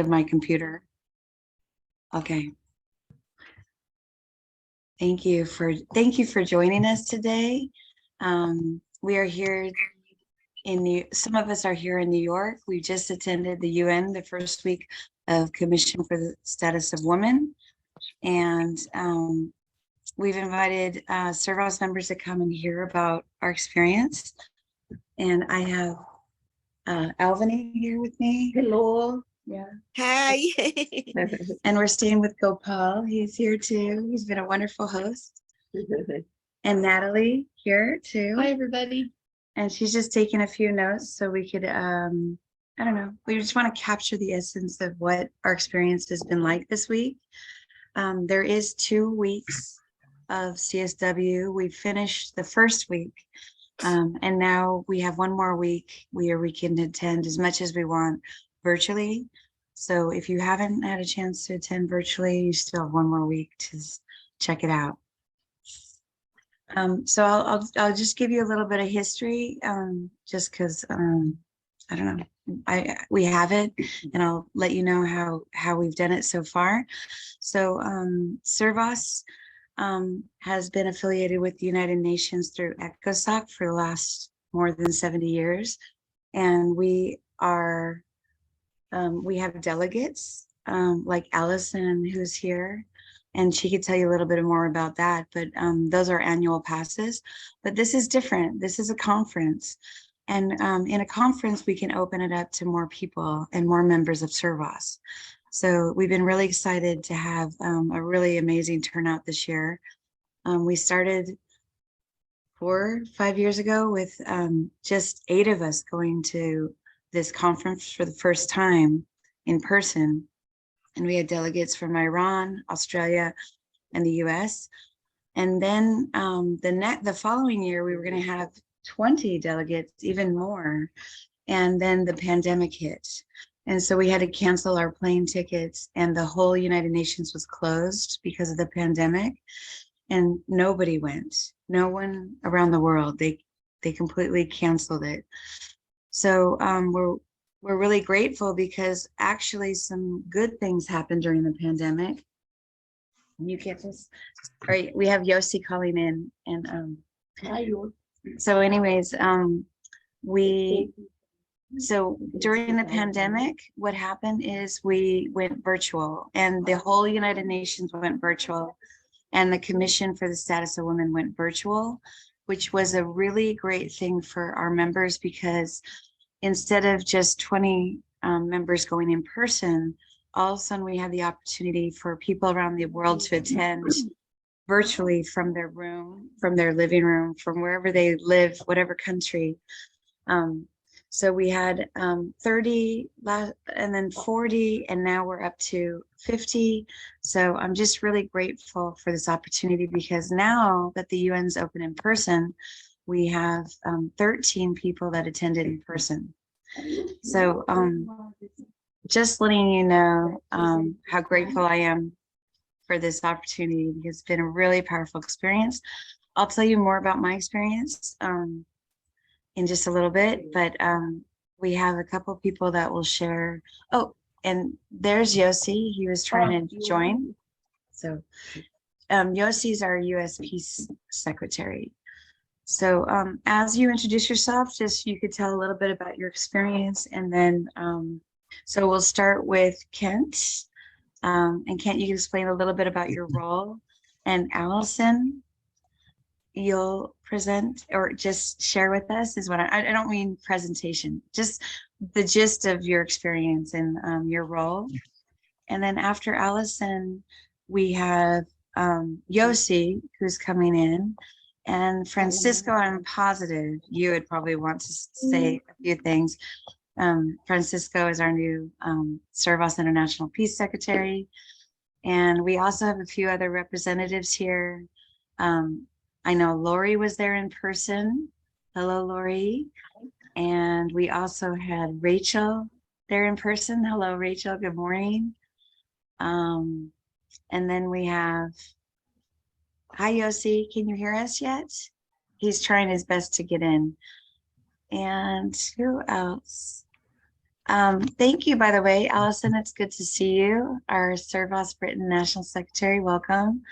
of my computer. Okay. Thank you for joining us today. We are here some of us are here in New York. We just attended the UN, the first week of Commission for the Status of Women. And we've invited Servas members to come and hear about our experience. And I have Alvini here with me. Hello. Yeah. Hi. And we're staying with Gopal. He's here too. He's been a wonderful host. And Natalie here too. Hi, everybody. And she's just taking a few notes so we could, I don't know, we just want to capture the essence of what our experience has been like this week. There is 2 weeks of CSW. We finished the first week. And now we have 1 more week where we can attend as much as we want virtually. So if you haven't had a chance to attend virtually, you still have 1 more week to check it out. So I'll just give you a little bit of history, just because I don't know, we have it, and I'll let you know how we've done it so far. So Servas has been affiliated with the United Nations through ECOSOC for the last more than 70 years. And we are, we have delegates like Allison, who's here, and she could tell you a little bit more about that. But those are annual passes. But this is different. This is a conference. And in a conference, we can open it up to more people and more members of Servas. So we've been really excited to have a really amazing turnout this year. We started 4 or 5 years ago with just 8 of us going to this conference for the first time in person. And we had delegates from Iran, Australia, and the US. And then the following year, we were going to have 20 delegates, even more. And then the pandemic hit. And so we had to cancel our plane tickets, and the whole United Nations was closed because of the pandemic. And nobody went. No one around the world. They completely canceled it. So we're really grateful because actually some good things happened during the pandemic. You can't just, all right, we have Yossi calling in, and so anyways, so during the pandemic, what happened is we went virtual, and the whole United Nations went virtual, and the Commission for the Status of Women went virtual, which was a really great thing for our members, because instead of just 20 members going in person, all of a sudden we had the opportunity for people around the world to attend virtually from their room, from their living room, from wherever they live, whatever country. So we had 30 and then 40, and now we're up to 50. So I'm just really grateful for this opportunity, because now that the UN's open in person, we have 13 people that attended in person. So just letting you know how grateful I am for this opportunity, because it's been a really powerful experience. I'll tell you more about my experience in just a little bit, but we have a couple people that will share. Oh, and there's Yossi. He was trying to join. So Yossi's our US Peace Secretary. So as you introduce yourself, just you could tell a little bit about your experience, and then so we'll start with Kent. And Kent, you can explain a little bit about your role, and Allison, you'll present or just share with us is what I don't mean presentation, just the gist of your experience and your role. And then after Allison, we have Yossi, who's coming in. And Francisco, I'm positive you would probably want to say a few things. Francisco is our new Servas International Peace Secretary. And we also have a few other representatives here. I know Lori was there in person. Hello, Lori. And we also had Rachel there in person. Hello, Rachel. Good morning. And then we have, hi, Yossi. Can you hear us yet? He's trying his best to get in. And who else? Thank you, by the way, Allison. It's good to see you. Our Servas International Secretary, welcome.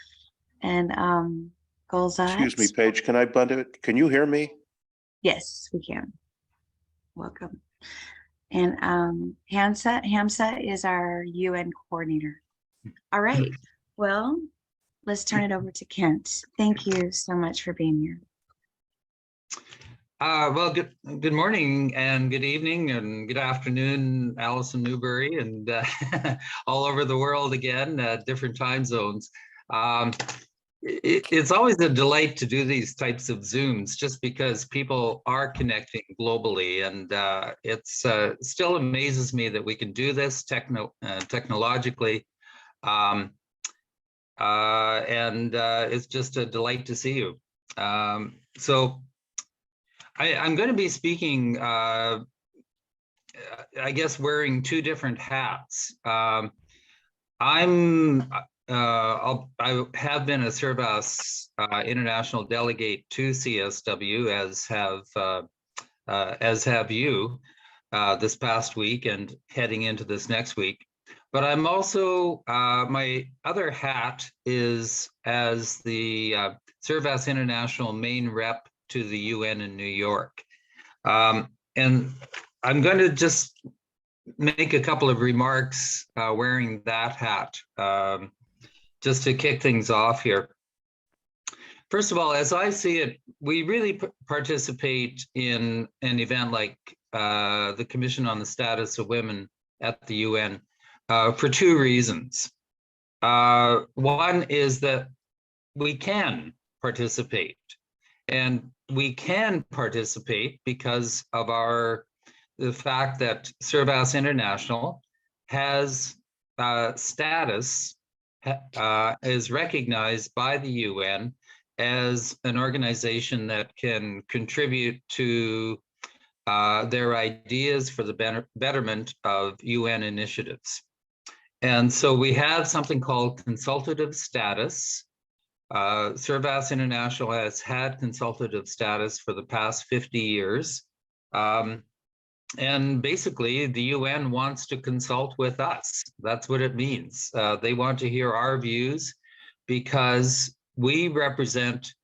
And Excuse me, Golzat. Paige, can I butt it? Can you hear me? Yes, we can. Welcome. And Hamsa is our UN coordinator. All right. Well, let's turn it over to Kent. Thank you so much for being here. Well, good morning and good evening and good afternoon, Allison Newberry, and all over the world again, different time zones. It's always a delight to do these types of Zooms just because people are connecting globally, and it still amazes me that we can do this technologically. And it's just a delight to see you. So I'm going to be speaking, I guess, wearing two different hats. I have been a Servas International delegate to CSW, as have you, this past week and heading into this next week. But I'm also, my other hat is as the Servas International main rep to the UN in New York. And I'm going to just make a couple of remarks wearing that hat, just to kick things off here. First of all, as I see it, we really participate in an event like the Commission on the Status of Women at the UN for two reasons. One is that we can participate, and we can participate because of the fact that Servas International has status, is recognized by the UN as an organization that can contribute to their ideas for the betterment of UN initiatives. And so we have something called consultative status. Servas International has had consultative status for the past 50 years. And basically, the UN wants to consult with us. That's what it means. They want to hear our views because we represent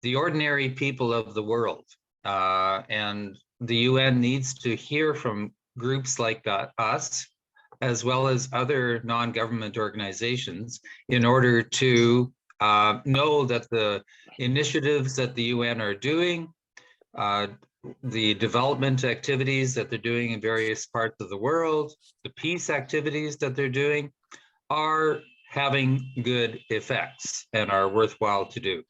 the ordinary people of the world. And the UN needs to hear from groups like us, as well as other non-government organizations, in order to know that the initiatives that the UN are doing, the development activities that they're doing in various parts of the world, the peace activities that they're doing, are having good effects and are worthwhile to do.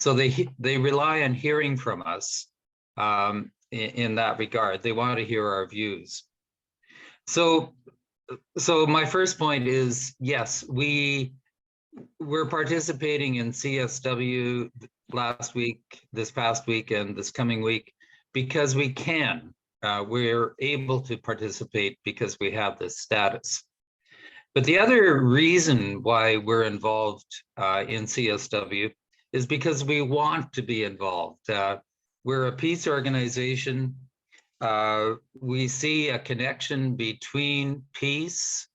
So they rely on hearing from us in that regard. They want to hear our views. So my first point is, yes, we're participating in CSW last week, this past week, and this coming week because we can. We're able to participate because we have this status. But the other reason why we're involved in CSW is because we want to be involved. We're a peace organization. We see a connection between peace,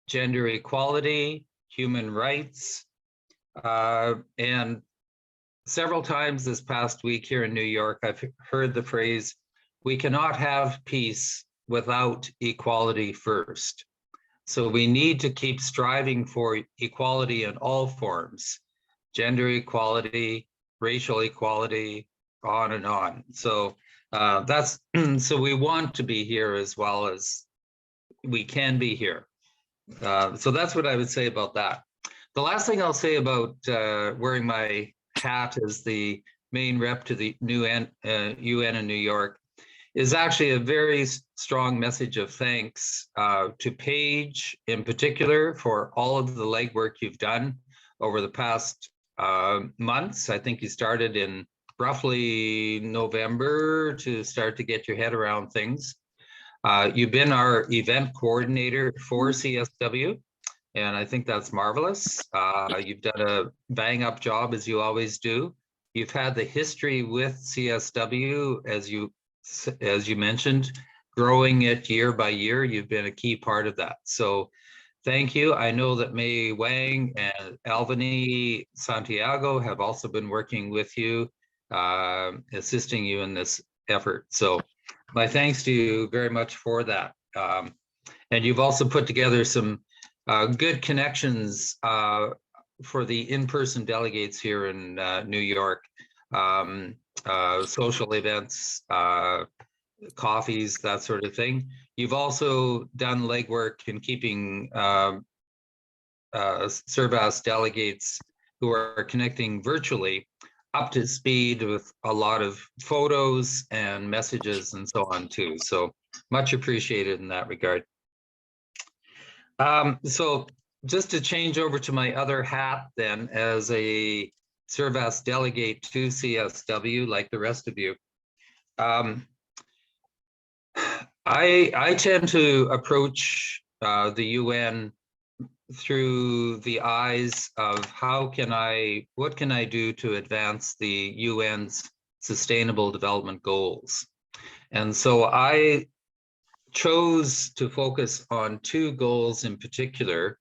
gender equality, human rights, and several times this past week here in New York, I've heard the phrase, we cannot have peace without equality first. So we need to keep striving for equality in all forms, gender equality, racial equality, on and on. So so we want to be here as well as we can be here. So that's what I would say about that. The last thing I'll say about wearing my hat as the main rep to the UN in New York is actually a very strong message of thanks to Paige in particular for all of the legwork you've done over the past months. I think you started in roughly November to start to get your head around things. You've been our event coordinator for CSW, and I think that's marvelous. You've done a bang up job, as you always do. You've had the history with CSW, as you mentioned, growing it year by year. You've been a key part of that. So thank you. I know that May Wang and Alvany Santiago have also been working with you, assisting you in this effort. So my thanks to you very much for that. And you've also put together some good connections for the in-person delegates here in New York, social events, coffees, that sort of thing. You've also done legwork in keeping Servas delegates who are connecting virtually up to speed with a lot of photos and messages and so on too. So much appreciated in that regard. So just to change over to my other hat then, as a Servas delegate to CSW, like the rest of you, I tend to approach the UN through the eyes of what can I do to advance the UN's Sustainable Development Goals? And so I chose to focus on two goals in particular.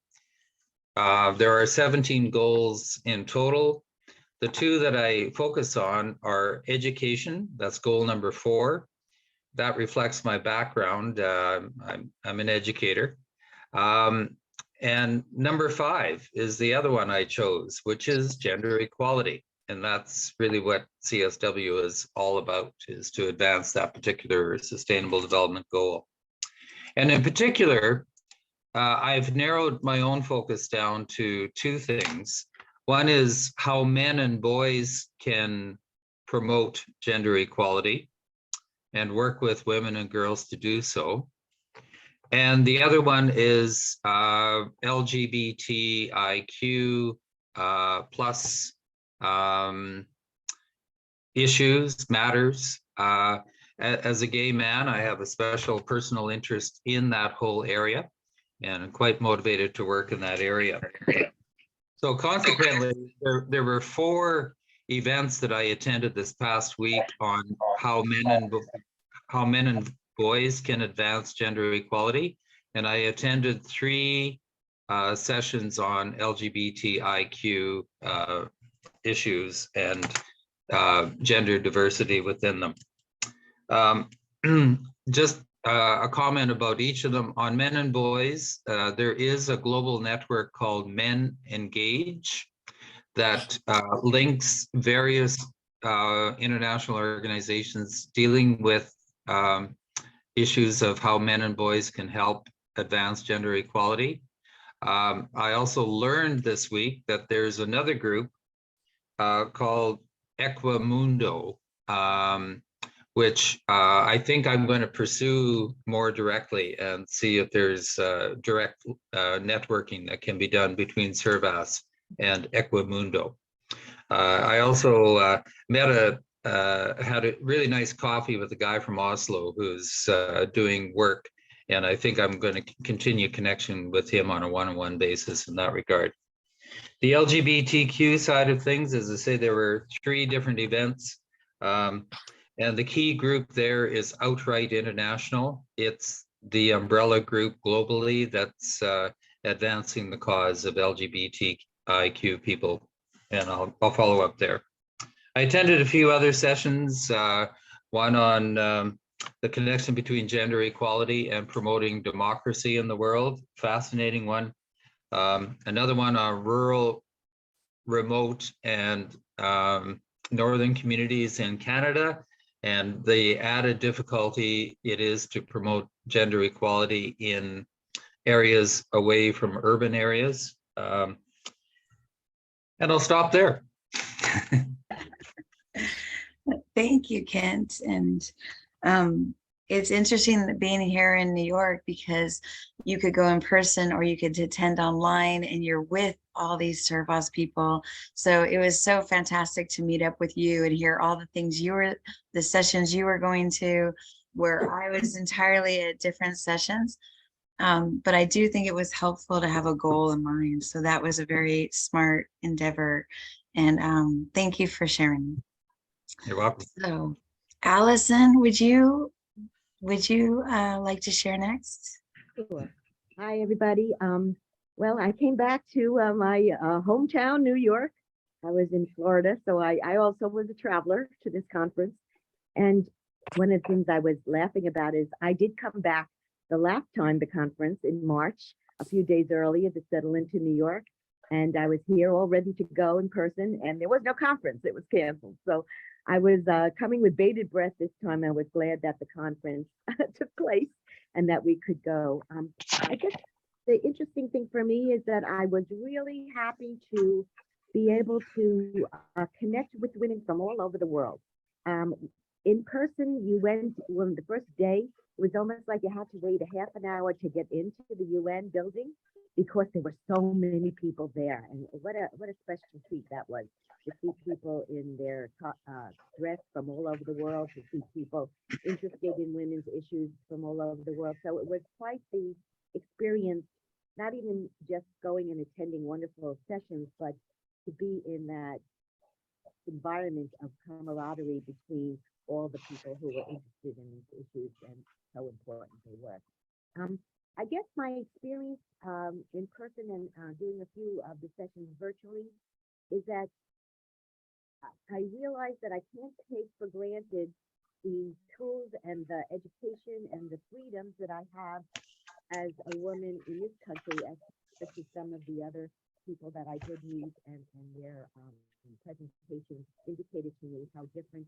There are 17 goals in total. The two that I focus on are education, that's goal number 4. That reflects my background. I'm an educator. And number 5 is the other one I chose, which is gender equality. And that's really what CSW is all about, is to advance that particular sustainable development goal. And in particular, I've narrowed my own focus down to 2 things. One is how men and boys can promote gender equality and work with women and girls to do so. And the other one is LGBTIQ plus issues, matters. As a gay man, I have a special personal interest in that whole area, and I'm quite motivated to work in that area. So consequently, there were 4 events that I attended this past week on how men and boys can advance gender equality, and I attended 3 sessions on LGBTIQ issues and gender diversity within them. Just a comment about each of them. On men and boys, there is a global network called Men Engage that links various international organizations dealing with issues of how men and boys can help advance gender equality. I also learned this week that there's another group called Equimundo, which I think I'm going to pursue more directly and see if there's direct networking that can be done between Servas and Equimundo. I also had a really nice coffee with a guy from Oslo who's doing work, and I think I'm going to continue connection with him on a one-on-one basis in that regard. The LGBTQ side of things, as I say, there were 3 different events. And the key group there is Outright International. It's the umbrella group globally that's advancing the cause of LGBTIQ people. And I'll follow up there. I attended a few other sessions, one on the connection between gender equality and promoting democracy in the world, fascinating one. Another one on rural, remote, and northern communities in Canada, and the added difficulty it is to promote gender equality in areas away from urban areas. And I'll stop there. Thank you, Kent. And it's interesting that being here in New York, because you could go in person or you could attend online and you're with all these Servas people. So it was so fantastic to meet up with you and hear all the things the sessions you were going to, where I was entirely at different sessions. But I do think it was helpful to have a goal in mind. So that was a very smart endeavor. And thank you for sharing. You're welcome. So Allison, would you Would you like to share next? Sure. Hi, everybody. Well, I came back to my hometown, New York. I was in Florida, so I also was a traveler to this conference. And one of the things I was laughing about is I did come back the last time the conference in March, a few days earlier to settle into New York. And I was here all ready to go in person, and there was no conference. It was canceled. So I was coming with bated breath this time. I was glad that the conference took place and that we could go. I guess the interesting thing for me is that I was really happy to be able to connect with women from all over the world. In person, you went, when the first day, it was almost like you had to wait a half an hour to get into the UN building because there were so many people there. And what a special treat that was, to see people in their dress from all over the world, to see people interested in women's issues from all over the world. So it was quite the experience, not even just going and attending wonderful sessions, but to be in that environment of camaraderie between all the people who were interested in these issues and how important they were. I guess my experience in person and doing a few of the sessions virtually is that I realized that I can't take for granted the tools and the education and the freedoms that I have as a woman in this country, as opposed to some of the other people that I did meet, and their presentations indicated to me how different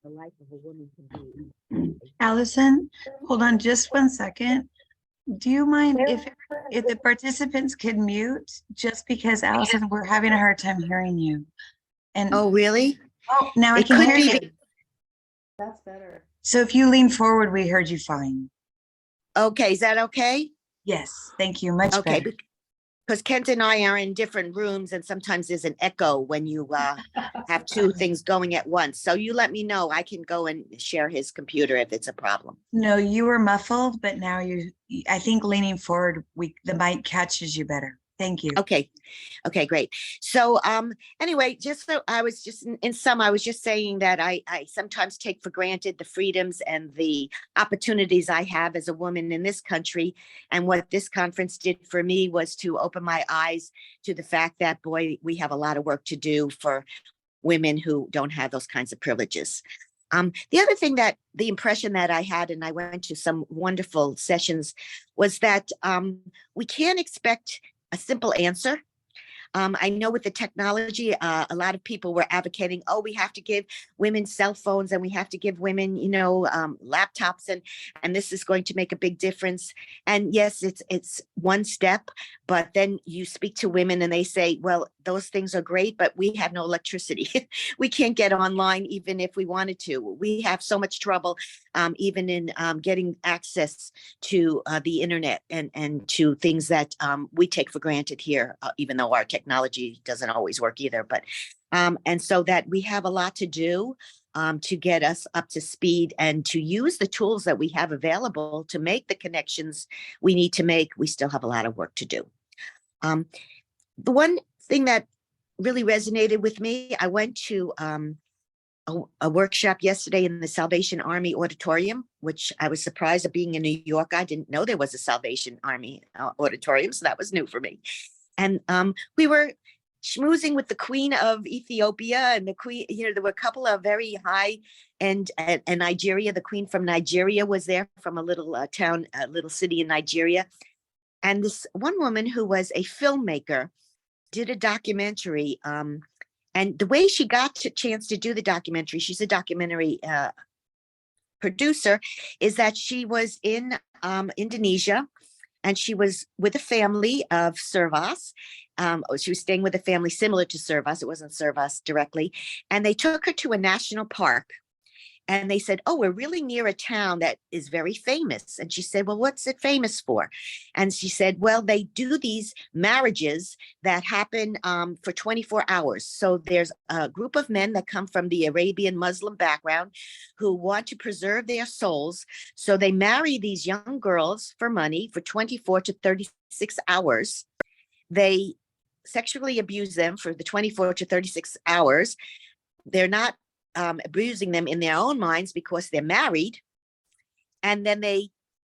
the life of a woman can be. Allison, hold on just 1 second. Do you mind if the participants could mute, just because Allison, we're having a hard time hearing you. And Oh, really? now I It can could hear be you. That's better. So if you lean forward, we heard you fine. Okay, is that okay? Yes, thank you. Much Okay, better. because Kent and I are in different rooms and sometimes there's an echo when you have two things going at once. So you let me know. I can go and share his computer if it's a problem. No, you were muffled, but now I think leaning forward, the mic catches you better. Thank you. Okay. Okay, great. So anyway, just so I was just in sum, I was just saying that I sometimes take for granted the freedoms and the opportunities I have as a woman in this country. And what this conference did for me was to open my eyes to the fact that, boy, we have a lot of work to do for women who don't have those kinds of privileges. The other thing, that the impression that I had, and I went to some wonderful sessions, was that we can't expect a simple answer. I know with the technology, a lot of people were advocating, oh, we have to give women cell phones and we have to give women, laptops, and this is going to make a big difference. And yes, it's one step, but then you speak to women and they say, well, those things are great, but we have no electricity. We can't get online even if we wanted to. We have so much trouble even in getting access to the internet and to things that we take for granted here, even though our technology doesn't always work either. But and so that we have a lot to do to get us up to speed and to use the tools that we have available to make the connections we need to make. We still have a lot of work to do. The one thing that really resonated with me, I went to a workshop yesterday in the Salvation Army auditorium, which I was surprised at. Being in New York, I didn't know there was a Salvation Army auditorium, so that was new for me. And we were schmoozing with the Queen of Ethiopia and the Queen, there were a couple of very high and Nigeria. The Queen from Nigeria was there, from a little town, a little city in Nigeria. And this one woman who was a filmmaker did a documentary. And the way she got a chance to do the documentary, she's a documentary producer, is that she was in Indonesia, and she was with a family of Servas. She was staying with a family similar to Servas. It wasn't Servas directly. And they took her to a national park. And they said, oh, we're really near a town that is very famous. And she said, well, what's it famous for? And she said, well, they do these marriages that happen for 24 hours. So there's a group of men that come from the Arabian Muslim background who want to preserve their souls. So they marry these young girls for money for 24 to 36 hours. They sexually abuse them for the 24 to 36 hours. They're not abusing them in their own minds because they're married. And then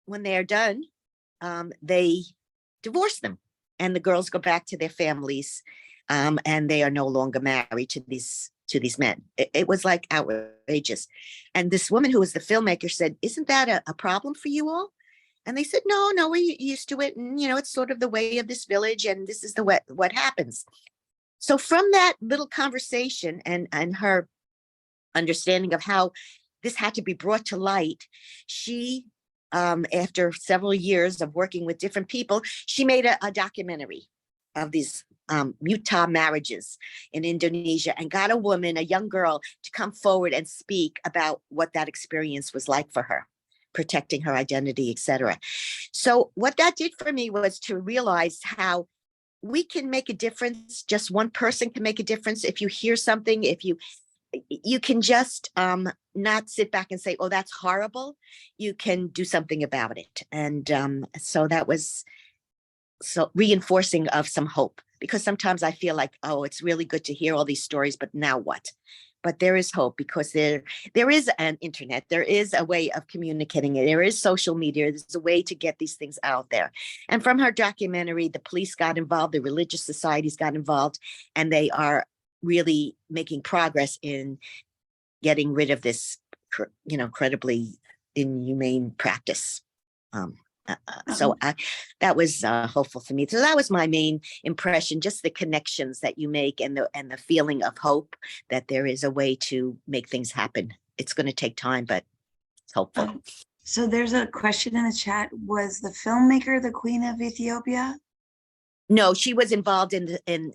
when they're done, they divorce them, and the girls go back to their families, and they are no longer married to these men. It was like outrageous. And this woman who was the filmmaker said, "Isn't that a problem for you all?" And they said, "No, we're used to it, and it's sort of the way of this village, and this is the what happens." So from that little conversation and her understanding of how this had to be brought to light, she, after several years of working with different people, she made a documentary of these Utah marriages in Indonesia, and got a young girl, to come forward and speak about what that experience was like for her, protecting her identity, etc. So what that did for me was to realize how we can make a difference. Just one person can make a difference. If you hear something, if you can just not sit back and say, "Oh, that's horrible." You can do something about it. And so that was so reinforcing of some hope, because sometimes I feel like, oh, it's really good to hear all these stories, but now what? But there is hope, because there is an internet, there is a way of communicating it, there is social media, there's a way to get these things out there. And from her documentary, the police got involved, the religious societies got involved, and they are really making progress in getting rid of this, incredibly inhumane practice. So that was hopeful for me. So that was my main impression, just the connections that you make, and the feeling of hope that there is a way to make things happen. It's going to take time, but it's hopeful. So there's a question in the chat. Was the filmmaker the Queen of Ethiopia? No, she was involved in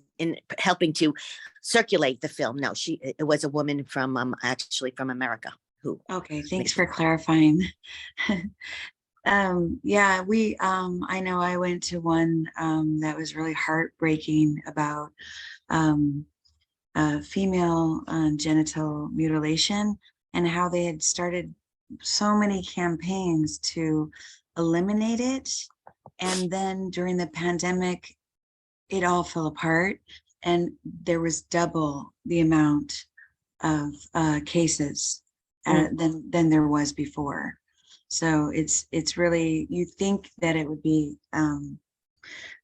helping to circulate the film. No, it was a woman from actually from America who. Okay, thanks for clarifying. Yeah, I know I went to one that was really heartbreaking about female genital mutilation, and how they had started so many campaigns to eliminate it. And then during the pandemic, it all fell apart, and there was double the amount of cases than there was before. So it's really, you think that it would be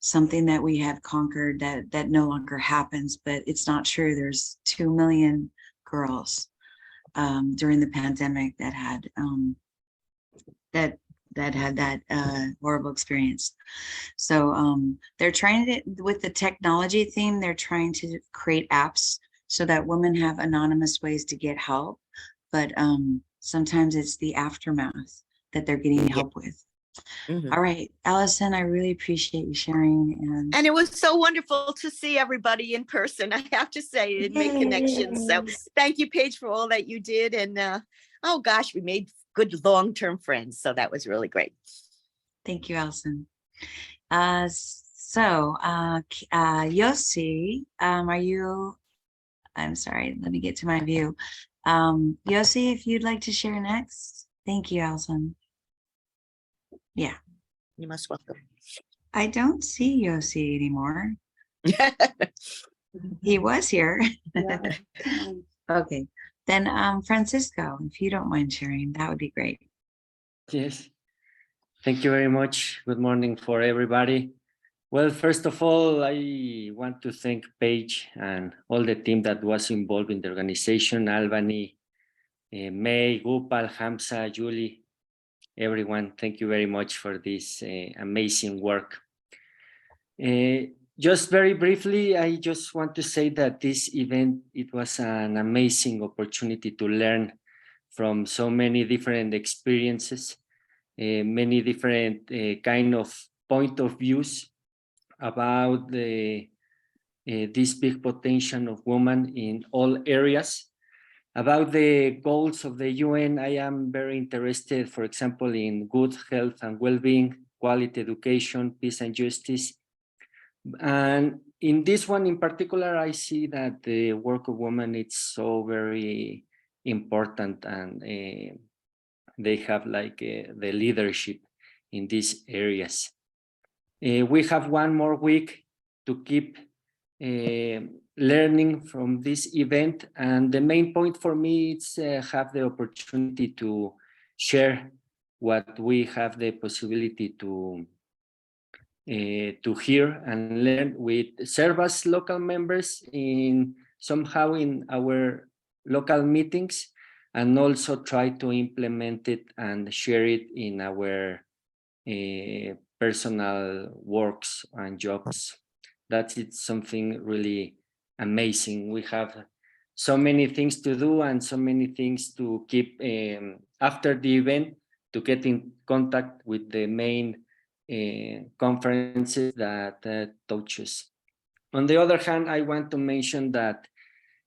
something that we had conquered, that no longer happens, but it's not true. There's 2 million girls during the pandemic that had that horrible experience. So they're trying to, with the technology theme, they're trying to create apps so that women have anonymous ways to get help, but sometimes it's the aftermath that they're getting help with. Mm-hmm. All right, Allison, I really appreciate you sharing. And it was so wonderful to see everybody in person, I have to say, and make connections. So thank you, Paige, for all that you did. And oh gosh, we made good long-term friends. So that was really great. Thank you, Allison. Yossi, are you, I'm sorry, let me get to my view. Yossi, if you'd like to share next. Thank you, Allison. Yeah. You're most welcome. I don't see Yossi anymore. He was here. Yeah. Okay. Then Francisco, if you don't mind sharing, that would be great. Yes. Thank you very much. Good morning for everybody. Well, first of all, I want to thank Paige and all the team that was involved in the organization, Albany, May, Gopal, Hamza, Julie, everyone. Thank you very much for this amazing work. Just very briefly, I just want to say that this event, it was an amazing opportunity to learn from so many different experiences, many different kind of point of views about this big potential of women in all areas. About the goals of the UN, I am very interested, for example, in good health and well-being, quality education, peace and justice. And in this one in particular, I see that the work of women is so very important, and they have like the leadership in these areas. We have one more week to keep learning from this event, and the main point for me is have the opportunity to share what we have the possibility to hear and learn with Servas local members somehow in our local meetings, and also try to implement it and share it in our personal works and jobs. It's something really amazing. We have so many things to do and so many things to keep after the event, to get in contact with the main conferences that touches. On the other hand, I want to mention that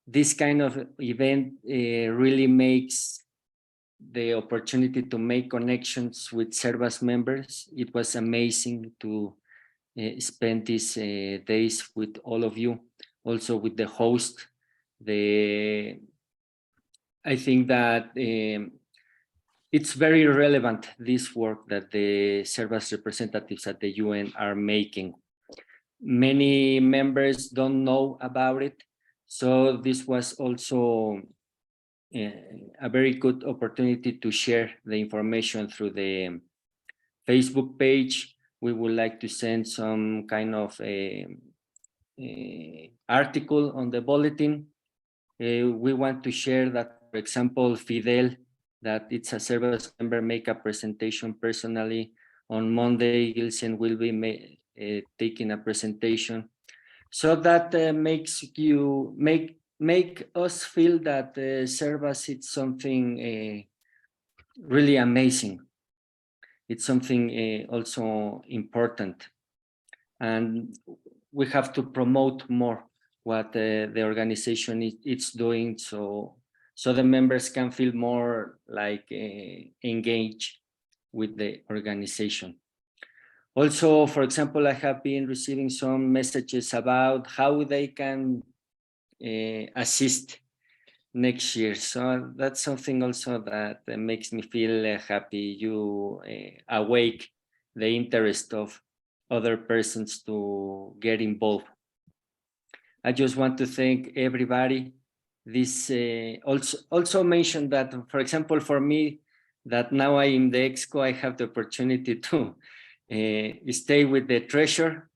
this kind of event really makes the opportunity to make connections with Servas members. It was amazing to spend these days with all of you, also with the host. I think that it's very relevant, this work that the Servas representatives at the UN are making. Many members don't know about it, so this was also a very good opportunity to share the information through the Facebook page. We would like to send some kind of article on the bulletin. We want to share that, for example, Fidel, that it's a Servas member, make a presentation personally. On Monday, Gilsen will be taking a presentation. So that makes you make us feel that Servas, it's something really amazing. It's something also important, and we have to promote more what the organization is doing, so the members can feel more like engaged with the organization. Also, for example, I have been receiving some messages about how they can assist next year. So that's something also that makes me feel happy. You awake the interest of other persons to get involved. I just want to thank everybody. This also mentioned that, for example, for me, that now I'm in the EXCO, I have the opportunity to stay with the treasurer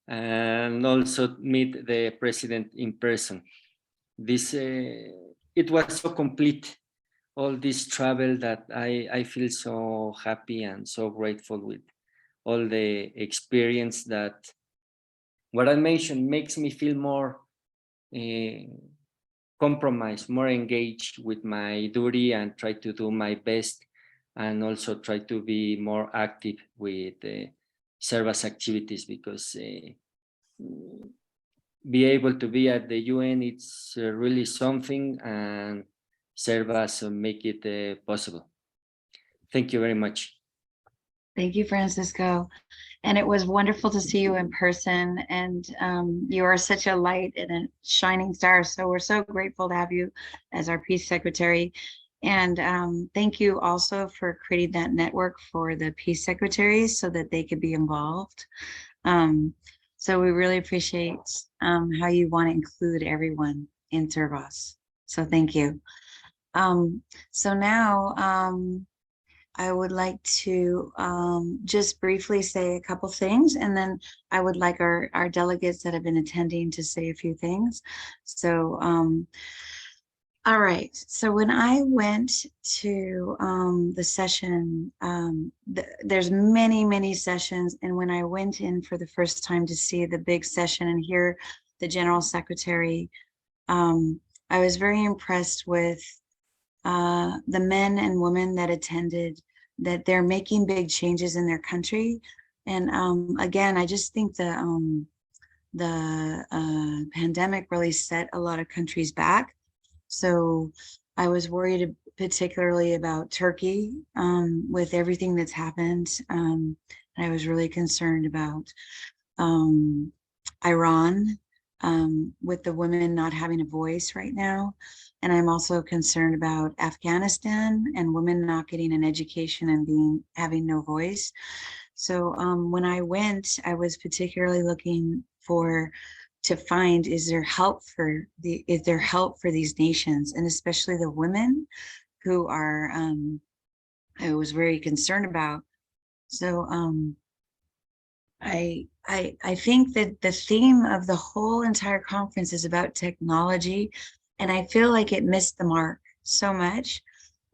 and also meet the president in person. This it was so complete, all this travel, that I feel so happy and so grateful with all the experience. That what I mentioned makes me feel more compromised, more engaged with my duty, and try to do my best, and also try to be more active with Servas activities, because be able to be at the UN, it's really something, and Servas make it possible. Thank you very much. Thank you, Francisco. And it was wonderful to see you in person. And you are such a light and a shining star. So we're so grateful to have you as our Peace Secretary. And thank you also for creating that network for the Peace Secretaries so that they could be involved. So we really appreciate how you want to include everyone in Servas. So thank you. So now I would like to just briefly say a couple things, and then I would like our delegates that have been attending to say a few things. So, all right. So when I went to the session, there's many sessions. And when I went in for the first time to see the big session and hear the General Secretary, I was very impressed with the men and women that attended, that they're making big changes in their country. And again, I just think the pandemic really set a lot of countries back. So I was worried particularly about Turkey with everything that's happened. And I was really concerned about Iran with the women not having a voice right now. And I'm also concerned about Afghanistan and women not getting an education and having no voice. So when I went, I was particularly looking to find, is there help for these nations, and especially the women who are I was very concerned about. So I think that the theme of the whole entire conference is about technology, and I feel like it missed the mark so much,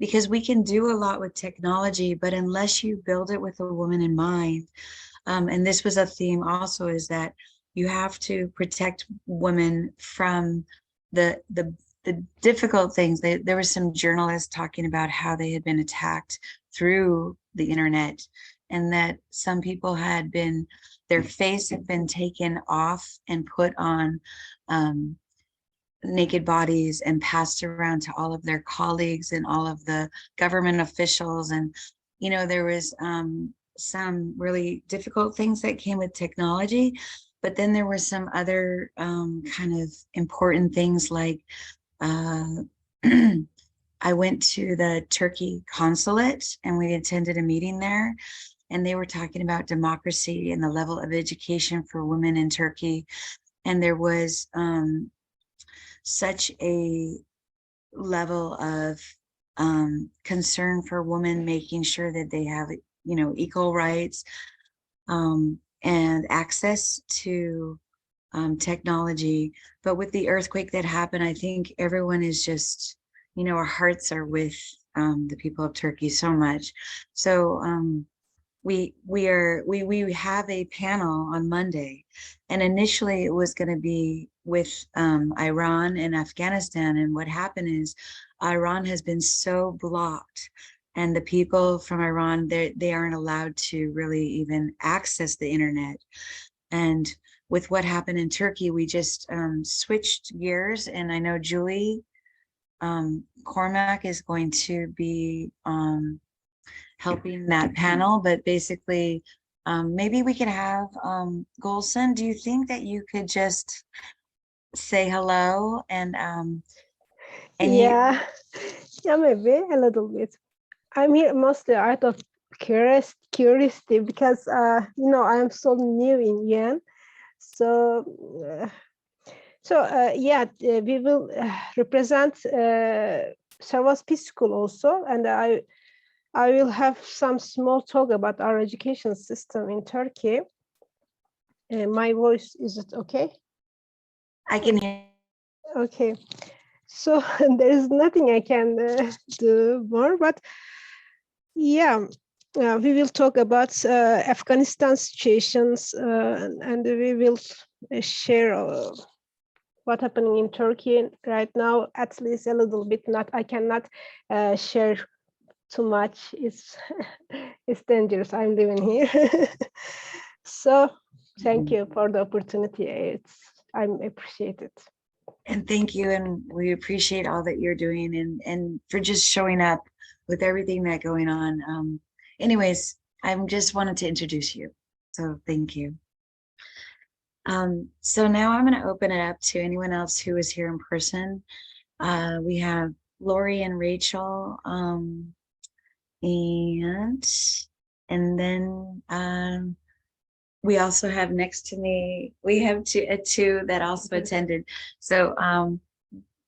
because we can do a lot with technology, but unless you build it with a woman in mind, and this was a theme also, is that you have to protect women from the difficult things. There were some journalists talking about how they had been attacked through the internet, and that some people had been, their face had been taken off and put on naked bodies and passed around to all of their colleagues and all of the government officials. And, you know, there was some really difficult things that came with technology, but then there were some other kind of important things, like I went to the Turkey consulate and we attended a meeting there, and they were talking about democracy and the level of education for women in Turkey. And there was such a level of concern for women, making sure that they have, you know, equal rights and access to technology. But with the earthquake that happened, I think everyone is just, you know, our hearts are with the people of Turkey so much. So we have a panel on Monday, and initially it was going to be with Iran and Afghanistan. And what happened is Iran has been so blocked, and the people from Iran, they aren't allowed to really even access the internet. And with what happened in Turkey, we just switched gears, and I know Julie Cormac is going to be helping that panel. But basically, maybe we could have Golson, do you think that you could just say hello and yeah, yeah, maybe a little bit. I'm here mostly out of curiosity, because you know, I am so new in UN. So yeah, we will represent Servas Peace School also, and I will have some small talk about our education system in Turkey. My voice, is it okay? I can hear. Okay, so there is nothing I can do more, but yeah, we will talk about Afghanistan situations, and we will share what happening in Turkey right now, at least a little bit. Not, I cannot share too much. It's it's dangerous. I'm living here. So thank you for the opportunity. I'm appreciated. And thank you, and we appreciate all that you're doing, and for just showing up with everything that going on. Anyways, I just wanted to introduce you, so thank you. So now I'm going to open it up to anyone else who is here in person. We have Lori and Rachel, and then we also have next to me, we have two that also attended. So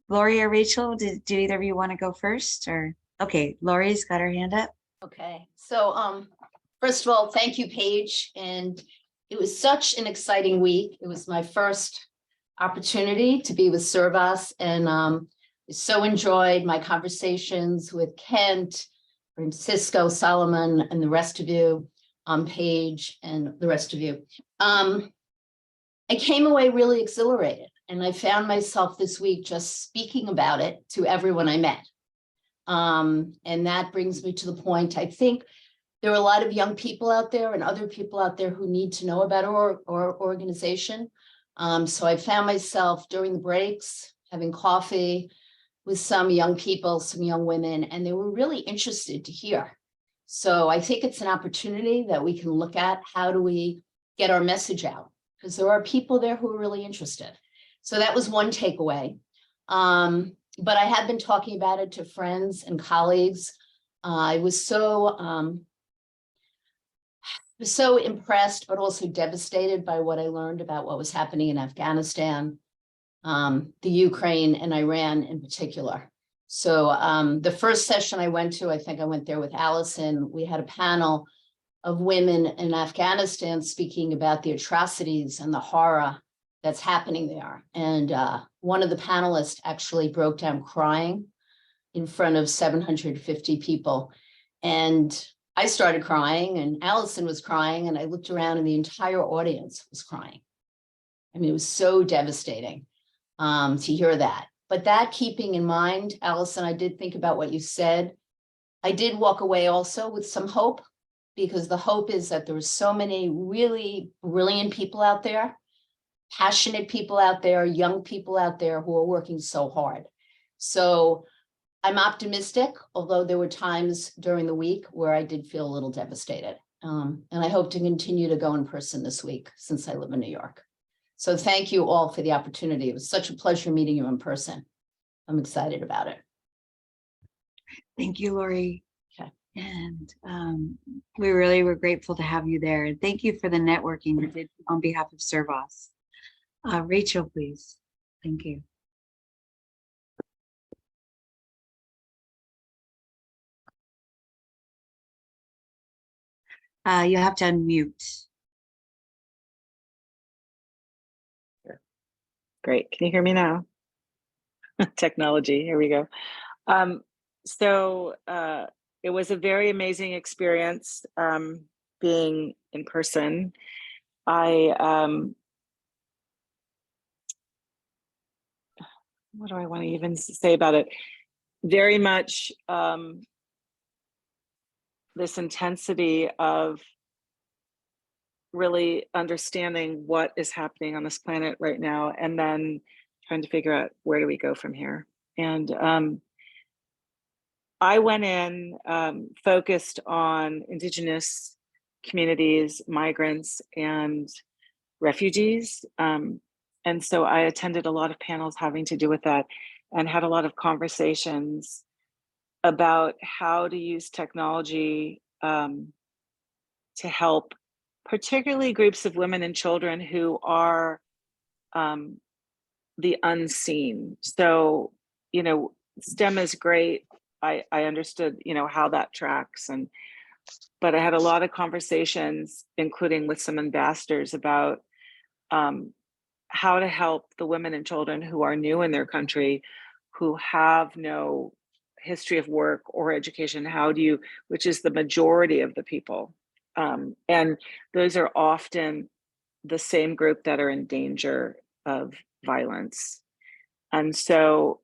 Lori or Rachel, do either of you want to go first? Or okay, Lori's got her hand up. Okay, so first of all, thank you, Paige. And it was such an exciting week. It was my first opportunity to be with Servas, and so enjoyed my conversations with Kent, Francisco, Solomon, and the rest of you, Paige, and the rest of you. I came away really exhilarated, and I found myself this week just speaking about it to everyone I met. And that brings me to the point, I think there are a lot of young people out there and other people out there who need to know about our organization. So I found myself during the breaks having coffee with some young people, some young women, and they were really interested to hear. So I think it's an opportunity that we can look at. How do we get our message out? Because there are people there who are really interested. So that was one takeaway. But I have been talking about it to friends and colleagues. I was so impressed, but also devastated by what I learned about what was happening in Afghanistan, the Ukraine and Iran in particular. So the first session I went to, I think I went there with Allison, we had a panel of women in Afghanistan speaking about the atrocities and the horror that's happening there. And one of the panelists actually broke down crying in front of 750 people. And I started crying and Allison was crying, and I looked around and the entire audience was crying. I mean, it was so devastating to hear that. But that keeping in mind, Allison, I did think about what you said. I did walk away also with some hope, because the hope is that there were so many really brilliant people out there, passionate people out there, young people out there who are working so hard. So I'm optimistic, although there were times during the week where I did feel a little devastated. And I hope to continue to go in person this week since I live in New York. So thank you all for the opportunity. It was such a pleasure meeting you in person. I'm excited about it. Thank you, Lori. Okay. And we really were grateful to have you there. And thank you for the networking you did on behalf of Servas. Rachel, please. Thank you. You have to unmute. Great. Can you hear me now? Technology. Here we go. It was a very amazing experience being in person. What do I want to even say about it? Very much this intensity of really understanding what is happening on this planet right now, and then trying to figure out where do we go from here. And I went in focused on Indigenous communities, migrants, and refugees. And so I attended a lot of panels having to do with that, and had a lot of conversations about how to use technology to help particularly groups of women and children who are the unseen. So, you know, STEM is great. I understood, you know, how that tracks, but I had a lot of conversations, including with some ambassadors, about how to help the women and children who are new in their country, who have no history of work or education. How do you, which is the majority of the people, and those are often the same group that are in danger of violence. And so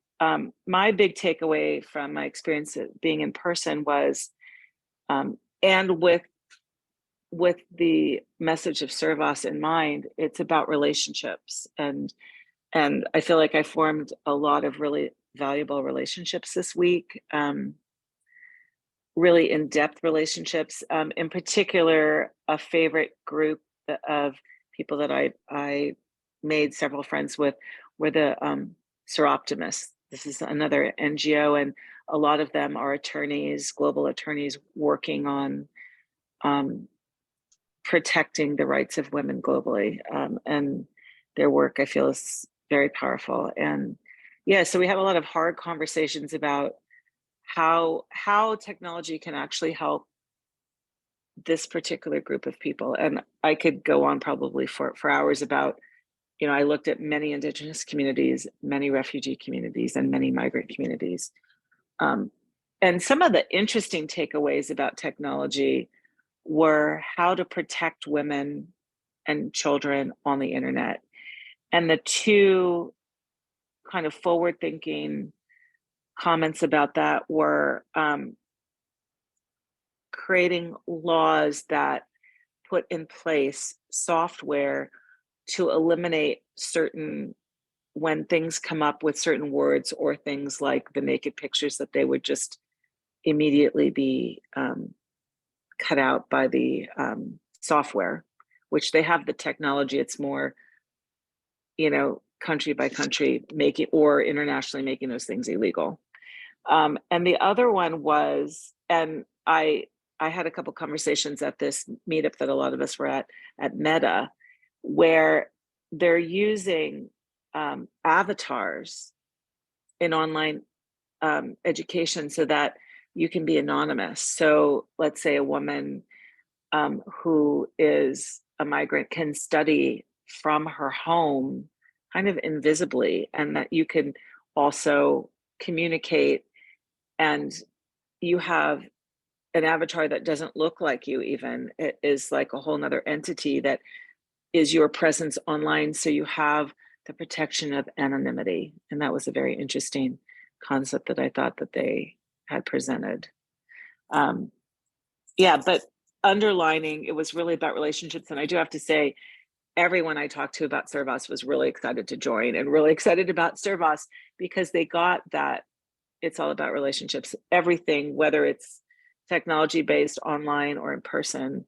my big takeaway from my experience of being in person was, and with the message of Servas in mind, it's about relationships. And I feel like I formed a lot of really valuable relationships this week, really in-depth relationships. In particular, a favorite group of people that I made several friends with were the Seroptimists. This is another NGO, and a lot of them are attorneys, global attorneys, working on protecting the rights of women globally. And their work, I feel, is very powerful. And yeah, so we had a lot of hard conversations about how technology can actually help this particular group of people. And I could go on probably for hours about, you know, I looked at many Indigenous communities, many refugee communities, and many migrant communities. And some of the interesting takeaways about technology were how to protect women and children on the internet. And the two kind of forward-thinking comments about that were creating laws that put in place software to eliminate certain, when things come up with certain words or things like the naked pictures, that they would just immediately be cut out by the software, which they have the technology. It's more, you know, country by country making, or internationally making those things illegal. And the other one was, and I had a couple conversations at this meetup that a lot of us were at Meta, where they're using avatars in online education so that you can be anonymous. So let's say a woman who is a migrant can study from her home kind of invisibly, and that you can also communicate, and you have an avatar that doesn't look like you even. It is like a whole nother entity that is your presence online. So you have the protection of anonymity. And that was a very interesting concept that I thought that they had presented. Yeah, but underlining, it was really about relationships. And I do have to say, everyone I talked to about Servas was really excited to join and really excited about Servas, because they got that it's all about relationships. Everything, whether it's technology-based, online, or in person,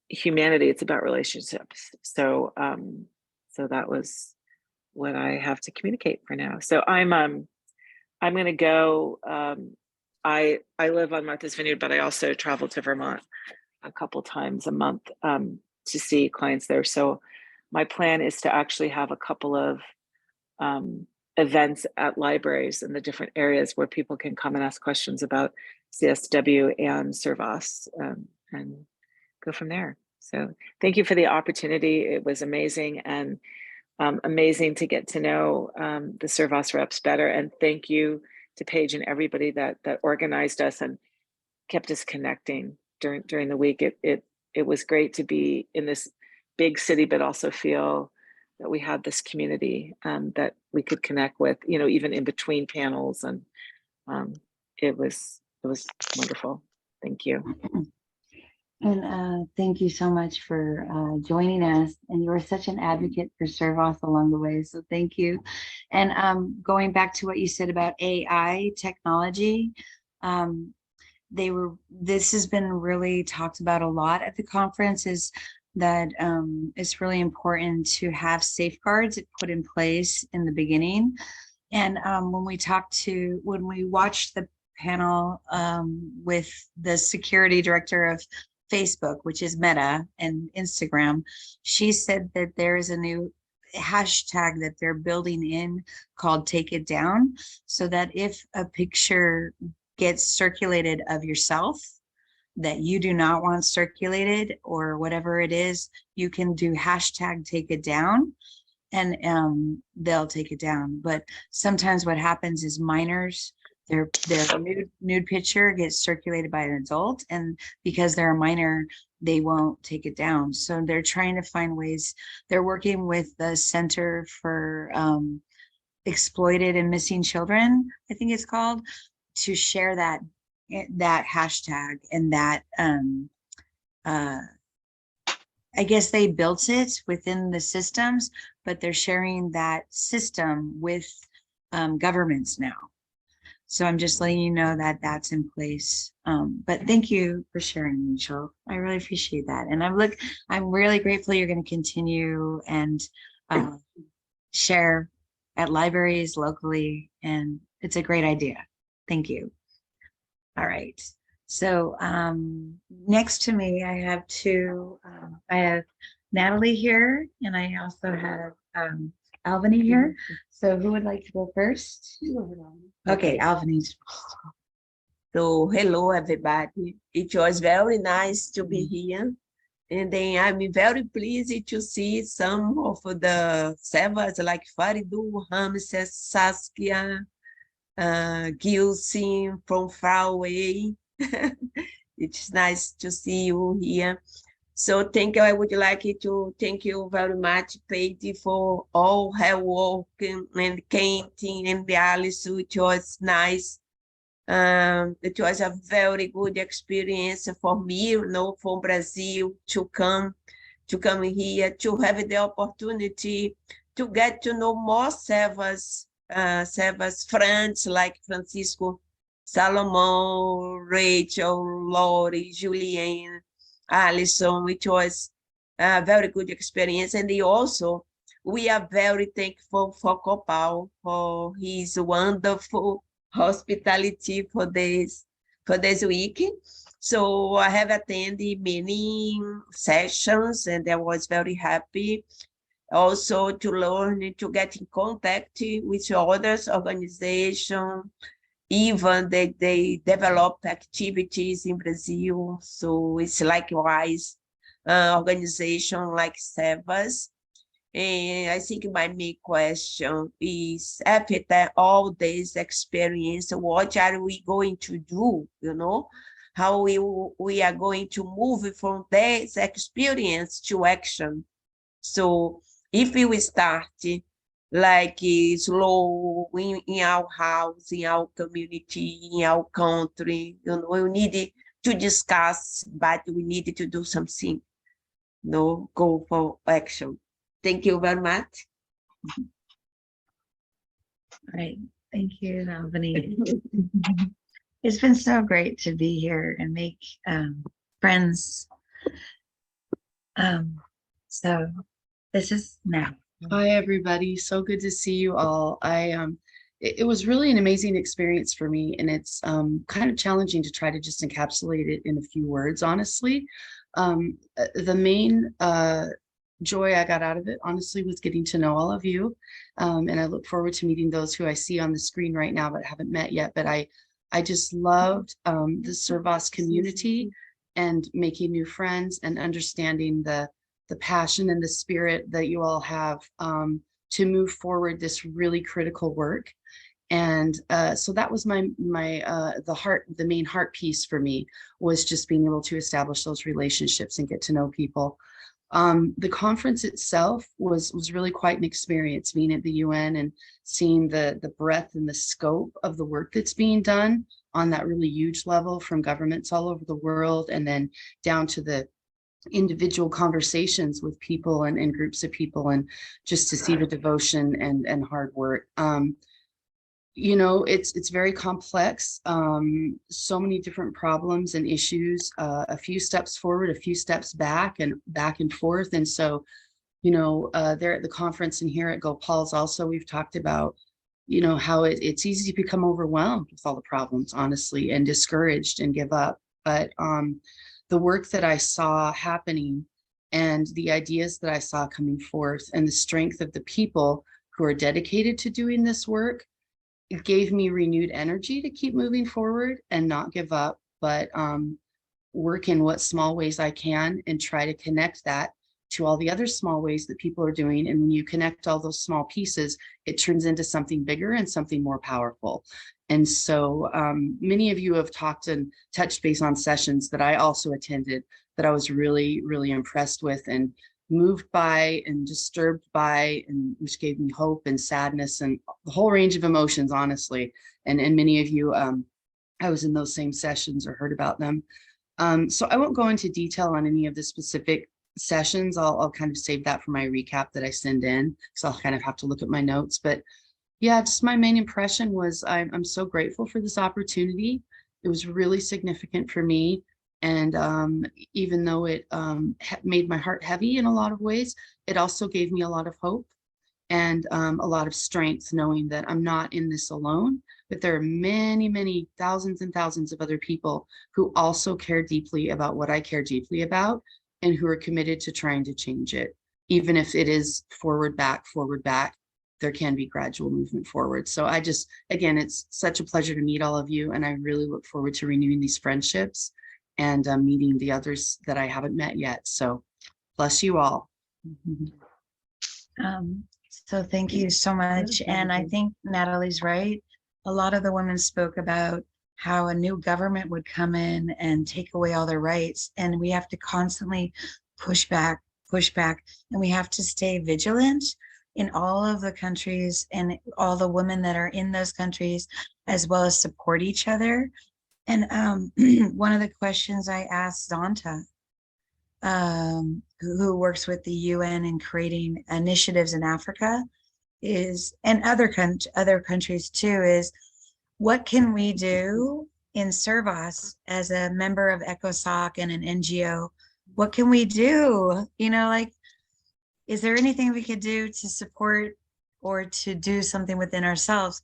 humanity, it's about relationships. So so that was what I have to communicate for now. So I'm going to go. I live on Martha's Vineyard, but I also travel to Vermont a couple times a month to see clients there. So my plan is to actually have a couple of events at libraries in the different areas where people can come and ask questions about CSW and Servas, and go from there. So thank you for the opportunity. It was amazing, and amazing to get to know the Servas reps better. And thank you to Paige and everybody that organized us and kept us connecting during the week. It was great to be in this big city, but also feel that we had this community that we could connect with, you know, even in between panels. And it was wonderful. Thank you. And thank you so much for joining us. And you were such an advocate for Servas along the way. So thank you. And going back to what you said about AI technology, this has been really talked about a lot at the conference, is that it's really important to have safeguards put in place in the beginning. And when we watched the panel with the security director of Facebook, which is Meta, and Instagram, she said that there is a new hashtag that they're building in called "Take It Down," so that if a picture gets circulated of yourself that you do not want circulated, or whatever it is, you can do hashtag "Take It Down," and they'll take it down. But sometimes what happens is minors, their nude picture gets circulated by an adult, and because they're a minor, they won't take it down. So they're trying to find ways. They're working with the Center for Exploited and Missing Children, I think it's called, to share that hashtag. And that I guess they built it within the systems, but they're sharing that system with governments now. So I'm just letting you know that that's in place. But thank you for sharing, Rachel. I really appreciate that. And I'm really grateful you're going to continue and share at libraries locally. And it's a great idea. Thank you. All right. So next to me, I have I have Natalie here, and I also have Alvany here. So who would like to go first? Okay, Alvany's. So hello everybody. It was very nice to be here. And then I'm very pleased to see some of the servers like Faridu, Ramses, Saskia, Gilson from far away. It's nice to see you here. So thank you. I would like to thank you very much, Paige, for all her work, and Katie and Alice. It was nice. It was a very good experience for me, you know, from Brazil to come here, to have the opportunity to get to know more Servas friends like Francisco, Salomon, Rachel, Lori, Julianne, Alison, which was a very good experience. And we are very thankful for Copal for his wonderful hospitality for this week. So I have attended many sessions, and I was very happy also to learn to get in contact with others organizations even they develop activities in Brazil. So it's likewise organization like Servas. And I think my main question is, after all this experience, what are we going to do? You know, how we are going to move from this experience to action. So if we start like slow in our house, in our community, in our country, you know, we need to discuss, but we need to do something. No, go for action. Thank you very much. All right. Thank you, Navani. It's been so great to be here and make friends. So this is now. Hi, everybody. So good to see you all. It was really an amazing experience for me, and it's kind of challenging to try to just encapsulate it in a few words, honestly. The main joy I got out of it, honestly, was getting to know all of you. And I look forward to meeting those who I see on the screen right now, but haven't met yet. But I just loved the Servas community and making new friends and understanding the passion and the spirit that you all have to move forward this really critical work. And so that was the main heart piece for me, was just being able to establish those relationships and get to know people. The conference itself was really quite an experience, being at the UN and seeing the breadth and the scope of the work that's being done on that really huge level, from governments all over the world, and then down to the individual conversations with people and groups of people, and just to see the devotion and hard work. You know, it's very complex, so many different problems and issues, a few steps forward, a few steps back and forth. And so, you know, there at the conference and here at GoPals also, we've talked about, you know, how it's easy to become overwhelmed with all the problems, honestly, and discouraged and give up. But the work that I saw happening and the ideas that I saw coming forth and the strength of the people who are dedicated to doing this work, it gave me renewed energy to keep moving forward and not give up, but work in what small ways I can and try to connect that to all the other small ways that people are doing. And when you connect all those small pieces, it turns into something bigger and something more powerful. And so many of you have talked and touched base on sessions that I also attended that I was really, really impressed with and moved by and disturbed by, and which gave me hope and sadness and the whole range of emotions, honestly. And many of you, I was in those same sessions or heard about them. So I won't go into detail on any of the specific sessions. I'll kind of save that for my recap that I send in, so I'll kind of have to look at my notes. But yeah, just my main impression was I'm so grateful for this opportunity. It was really significant for me. And even though it made my heart heavy in a lot of ways, it also gave me a lot of hope and a lot of strength, knowing that I'm not in this alone, but there are many, many thousands and thousands of other people who also care deeply about what I care deeply about and who are committed to trying to change it. Even if it is forward, back, there can be gradual movement forward. So I just, again, it's such a pleasure to meet all of you, and I really look forward to renewing these friendships and meeting the others that I haven't met yet. So bless you all. So thank you so much. And I think Natalie's right. A lot of the women spoke about how a new government would come in and take away all their rights. And we have to constantly push back, and we have to stay vigilant in all of the countries and all the women that are in those countries, as well as support each other. And one of the questions I asked Zonta, who works with the UN in creating initiatives in Africa, is, and other countries too, is what can we do in Servas as a member of ECOSOC and an NGO? What can we do? You know, like, is there anything we could do to support or to do something within ourselves?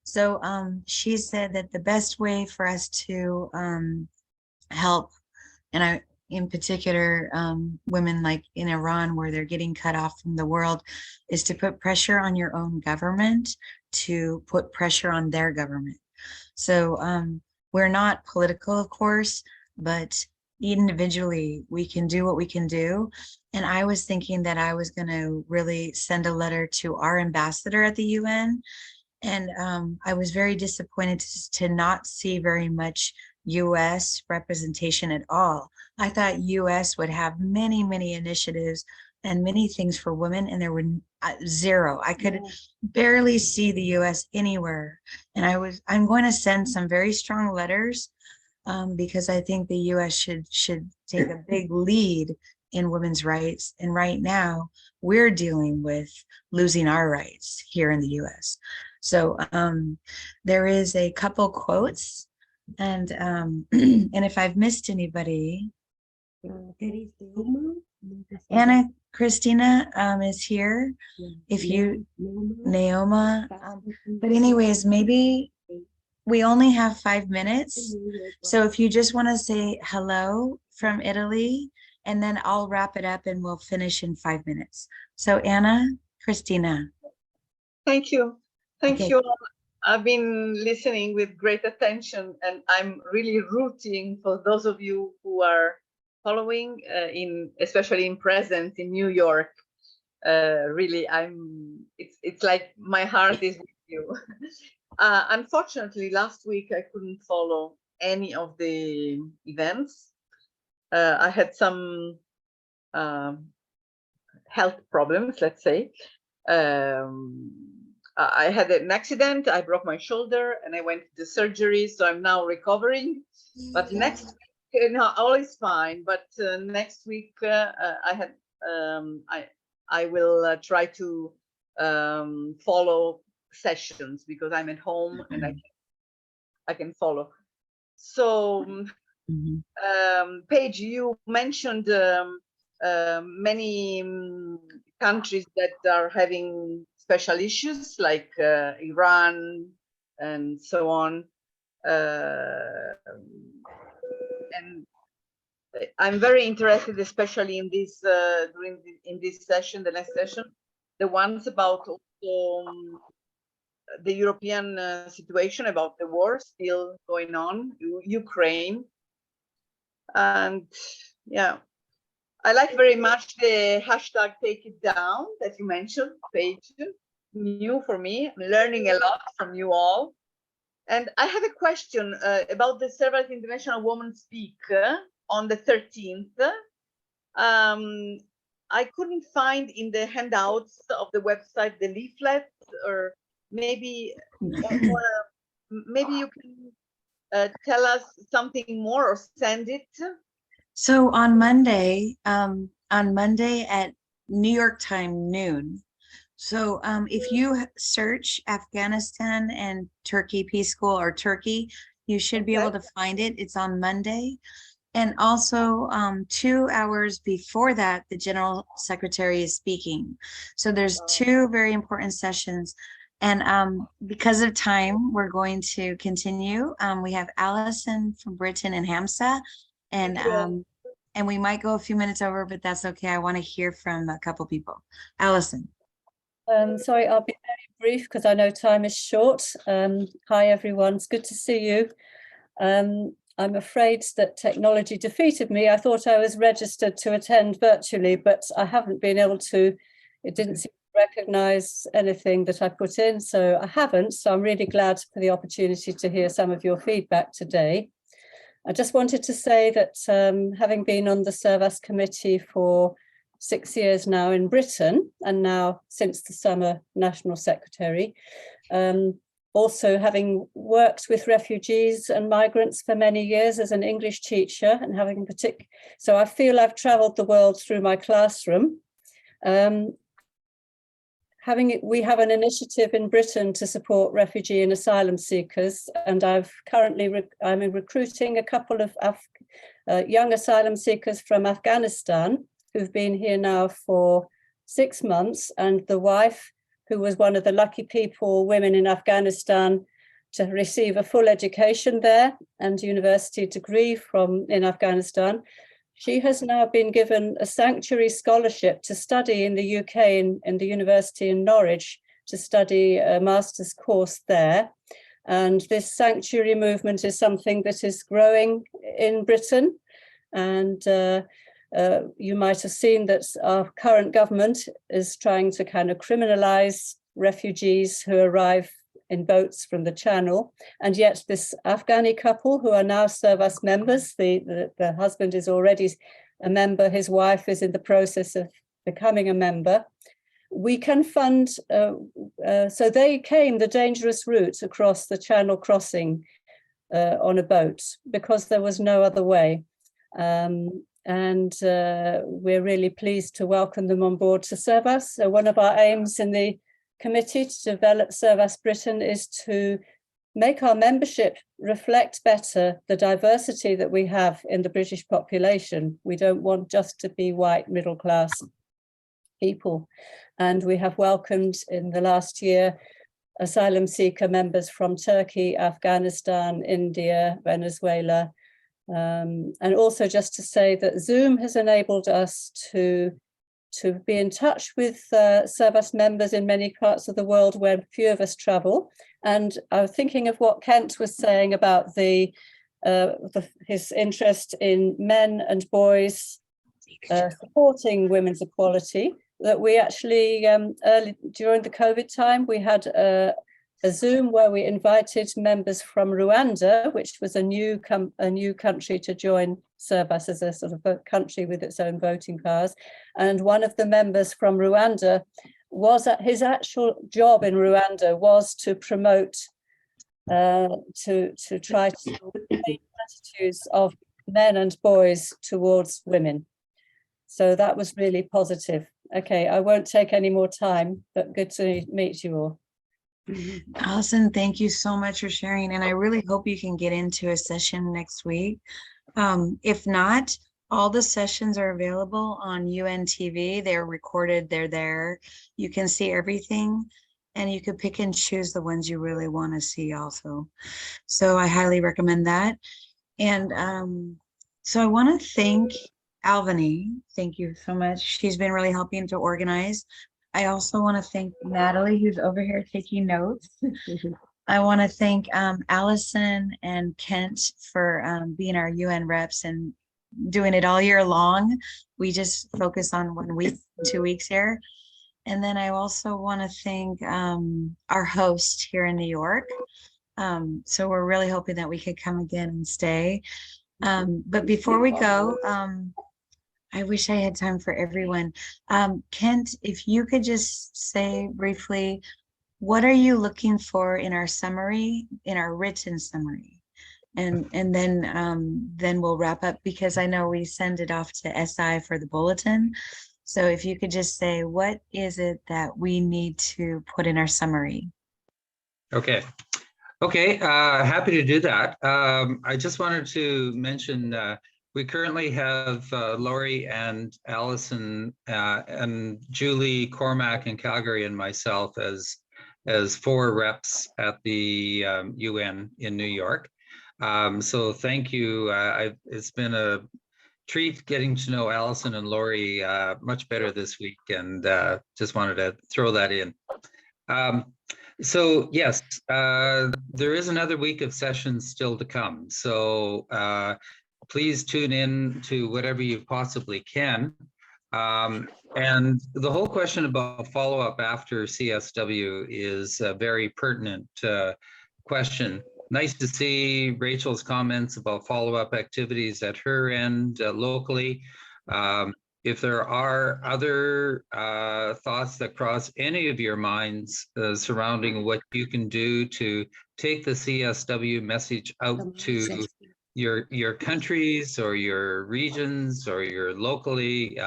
So she said that the best way for us to help, and I, in particular, women like in Iran, where they're getting cut off from the world, is to put pressure on your own government, to put pressure on their government. So we're not political, of course, but individually we can do what we can do. And I was thinking that I was going to really send a letter to our ambassador at the UN. And I was very disappointed to not see very much US representation at all. I thought US would have many, many initiatives and many things for women, and there were zero. I could barely see the US anywhere. And I'm going to send some very strong letters because I think the US should take a big lead in women's rights. And right now we're dealing with losing our rights here in the US. So there is a couple quotes, and and if I've missed anybody, Anna Christina is here. If you, Naoma, but anyways, maybe we only have 5 minutes. So if you just want to say hello from Italy, and then I'll wrap it up and we'll finish in 5 minutes. So Anna Christina. Thank you. Thank Okay. you. I've been listening with great attention, and I'm really rooting for those of you who are following, especially in present in New York. Really, it's like my heart is with you. Unfortunately, last week I couldn't follow any of the events. I had some health problems, let's say. I had an accident, I broke my shoulder, and I went to surgery, so I'm now recovering. But next week, all is fine. But next week, I will try to follow sessions because I'm at home and I can follow. So, Paige, you mentioned many countries that are having special issues like Iran and so on. And I'm very interested, especially in this in this session, the next session, the ones about also, the European situation, about the war still going on, Ukraine, and yeah. I like very much the hashtag Take It Down that you mentioned, Paige. New for me. I'm learning a lot from you all. And I have a question about the Servas International Women Speak on the 13th. I couldn't find in the handouts of the website the leaflet, or maybe maybe you can tell us something more or send it. So on Monday at New York time noon. So if you search Afghanistan and Turkey Peace School or Turkey, you should be able to find it. It's on Monday. And also 2 hours before that, the General Secretary is speaking. So there's 2 very important sessions. And because of time, we're going to continue. We have Allison from Britain and Hamza. And we might go a few minutes over, but that's okay. I want to hear from a couple people. Allison. Sorry, I'll be very brief because I know time is short. Hi, everyone. It's good to see you. I'm afraid that technology defeated me. I thought I was registered to attend virtually, but I haven't been able to. It didn't seem to recognize anything that I put in, so I haven't. So I'm really glad for the opportunity to hear some of your feedback today. I just wanted to say that having been on the Servas committee for 6 years now in Britain, and now since the summer National Secretary, also having worked with refugees and migrants for many years as an English teacher, and having so I feel I've traveled the world through my classroom. We have an initiative in Britain to support refugee and asylum seekers, and I'm recruiting a couple of young asylum seekers from Afghanistan who've been here now for 6 months, and the wife, who was one of the lucky women in Afghanistan to receive a full education there and university degree in Afghanistan. She has now been given a sanctuary scholarship to study in the UK in the university in Norwich, to study a master's course there. And this sanctuary movement is something that is growing in Britain. And you might have seen that our current government is trying to kind of criminalize refugees who arrive in boats from the Channel. And yet this Afghani couple who are now Servas members, the husband is already a member, his wife is in the process of becoming a member. We can fund, so they came the dangerous route across the Channel crossing on a boat because there was no other way. And we're really pleased to welcome them on board to Servas. So one of our aims in the committee to develop Servas Britain is to make our membership reflect better the diversity that we have in the British population. We don't want just to be white middle class people. And we have welcomed in the last year asylum seeker members from Turkey, Afghanistan, India, Venezuela. And also just to say that Zoom has enabled us to be in touch with Servas members in many parts of the world where few of us travel. And I was thinking of what Kent was saying about his interest in men and boys supporting women's equality, that we actually, early during the COVID time, we had a Zoom where we invited members from Rwanda, which was a new country to join Servas as a sort of a country with its own voting powers. And one of the members from Rwanda was his actual job in Rwanda was to promote, to try to change attitudes of men and boys towards women. So that was really positive. Okay, I won't take any more time, but good to meet you all. Allison, thank you so much for sharing. And I really hope you can get into a session next week. If not, all the sessions are available on UN TV. They're recorded, they're there. You can see everything and you can pick and choose the ones you really want to see also. So I highly recommend that. And so I want to thank Alvany. Thank you so much. She's been really helping to organize. I also want to thank Natalie, who's over here taking notes. I want to thank Allison and Kent for being our UN reps and doing it all year long. We just focus on 1 week, 2 weeks here. And then I also want to thank our host here in New York. So we're really hoping that we could come again and stay. But before we go, I wish I had time for everyone. Kent, if you could just say briefly, what are you looking for in our summary, in our written summary? And then we'll wrap up because I know we send it off to SI for the bulletin. So if you could just say, what is it that we need to put in our summary? Okay. Okay, happy to do that. I just wanted to mention we currently have Lori and Allison and Julie Cormack in Calgary and myself as 4 reps at the UN in New York. So thank you. It's been a treat getting to know Allison and Lori much better this week, and just wanted to throw that in. So yes, there is another week of sessions still to come. So please tune in to whatever you possibly can. And the whole question about follow-up after CSW is a very pertinent question. Nice to see Rachel's comments about follow-up activities at her end locally. If there are other thoughts that cross any of your minds surrounding what you can do to take the CSW message out to your countries or your regions or your locally,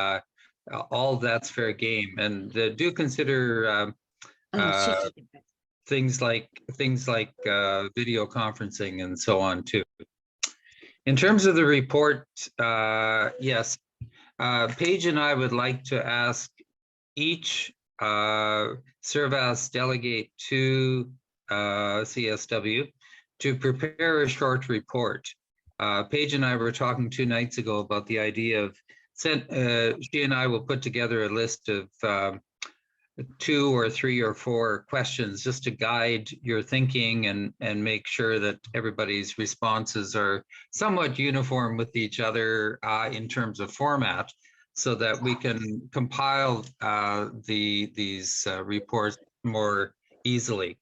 all that's fair game. And do consider things like video conferencing and so on too. In terms of the report, yes, Paige and I would like to ask each Servas delegate to CSW to prepare a short report. Paige and I were talking 2 nights ago about the idea of, she and I will put together a list of 2 or 3 or 4 questions just to guide your thinking and make sure that everybody's responses are somewhat uniform with each other in terms of format, so that we can compile these reports more easily.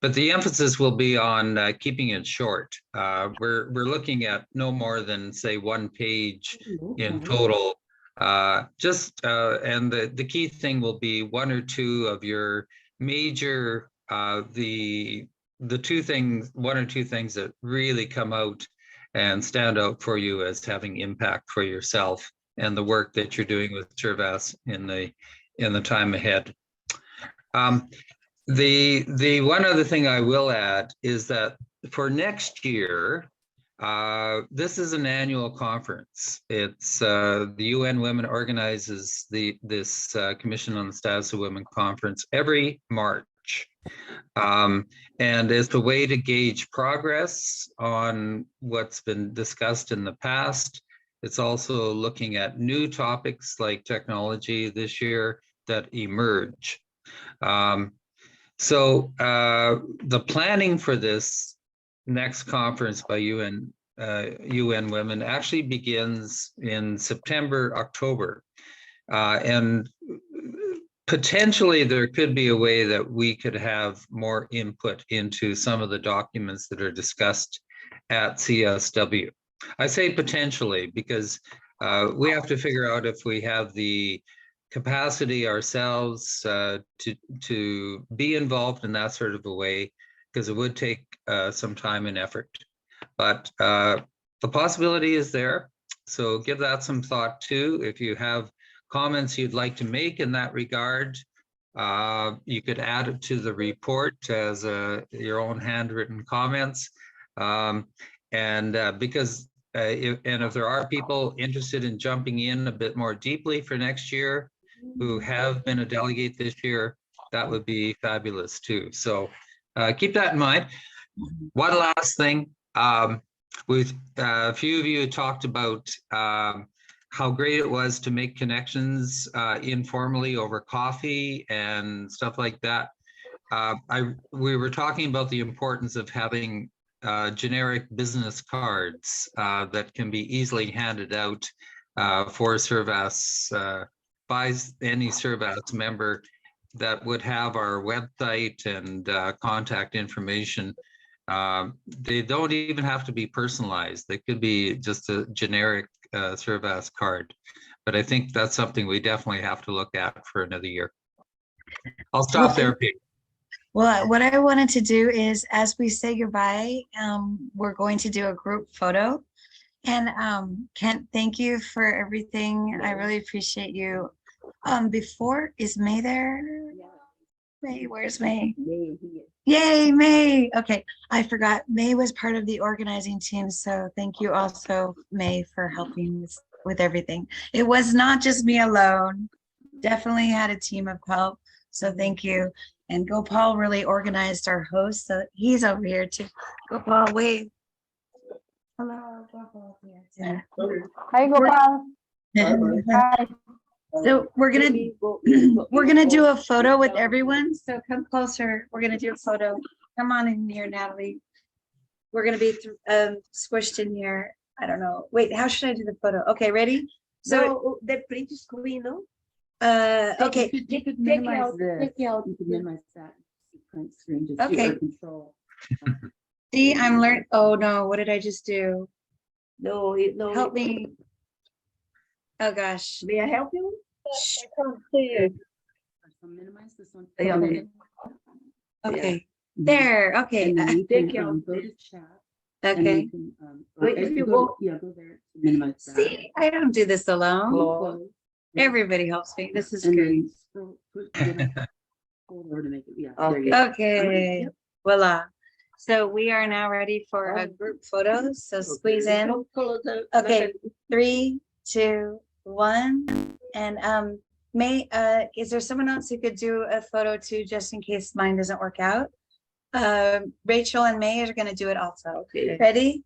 But the emphasis will be on keeping it short. We're looking at no more than, say, 1 page in total. And the key thing will be 1 or 2 of your major the 2 things, 1 or 2 things that really come out and stand out for you as having impact for yourself and the work that you're doing with Servas in the time ahead. The one other thing I will add is that for next year, this is an annual conference. It's the UN Women organizes this Commission on the Status of Women conference every March. And it's a way to gauge progress on what's been discussed in the past. It's also looking at new topics like technology this year that emerge. So the planning for this next conference by UN Women actually begins in September, October. And potentially there could be a way that we could have more input into some of the documents that are discussed at CSW. I say potentially because we have to figure out if we have the capacity ourselves to be involved in that sort of a way, because it would take some time and effort. But the possibility is there. So give that some thought too. If you have comments you'd like to make in that regard, you could add it to the report as your own handwritten comments. Because if there are people interested in jumping in a bit more deeply for next year who have been a delegate this year, that would be fabulous too. So keep that in mind. One last thing, a few of you talked about how great it was to make connections informally over coffee and stuff like that. We were talking about the importance of having generic business cards that can be easily handed out for Servas by any Servas member that would have our website and contact information. They don't even have to be personalized. They could be just a generic Servas card. But I think that's something we definitely have to look at for another year. I'll stop there, Pete. Well, what I wanted to do is, as we say goodbye, we're going to do a group photo. And Kent, thank you for everything. I really appreciate you. Before, is May there? May, where's May? Yay, May. Okay, I forgot. May was part of the organizing team. So thank you also, May, for helping with everything. It was not just me alone. Definitely had a team of help. So thank you. And Gopal really organized our host. So he's over here too. Gopal, wave. Hello, Gopal. Yeah. Hi, Gopal. Hi. So we're gonna do a photo with everyone. So come closer. We're gonna do a photo. Come on in here, Natalie. We're gonna be squished in here. I don't know. Wait, how should I do the photo? Okay, ready? So the print screen, no? Okay. You could minimize that print screen just Okay. for control. See, I'm learning. Oh no, what did I just do? No, Help me. Oh gosh. May I help you? I can't see it. So minimize this one. Okay. There. Okay. And then you can go to chat. Okay. You can, Wait, if you go, go there to minimize that. See, I don't do this alone. Close. Everybody helps me. This is And great. then scroll, hold over to make it. Yeah. There you go. Okay. Voila. So we are now ready for a group photo. So squeeze in. Okay. 3, 2, 1. And May, is there someone else who could do a photo too, just in case mine doesn't work out? Rachel and May are going to do it also. Okay. Ready?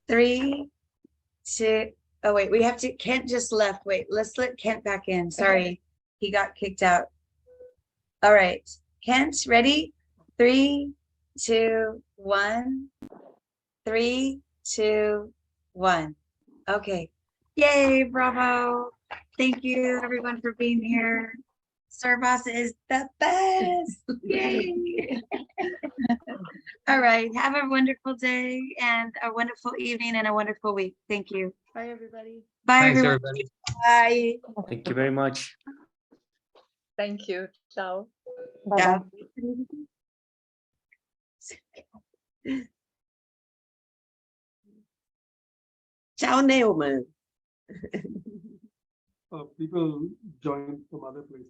3, 2. Oh wait, we have to. Kent just left. Wait, let's let Kent back in. Sorry, he got kicked out. All right, Kent, ready? 3, 2, 1. 3, 2, 1. Okay. Yay, bravo. Thank you everyone for being here. Servas is the best. Yay. All right. Have a wonderful day and a wonderful evening and a wonderful week. Thank you. Bye, everybody. Bye, Thanks, everyone. everybody. Bye. Thank you very much. Thank you. Ciao. Ciao. Ciao, Neumann. People join from other places.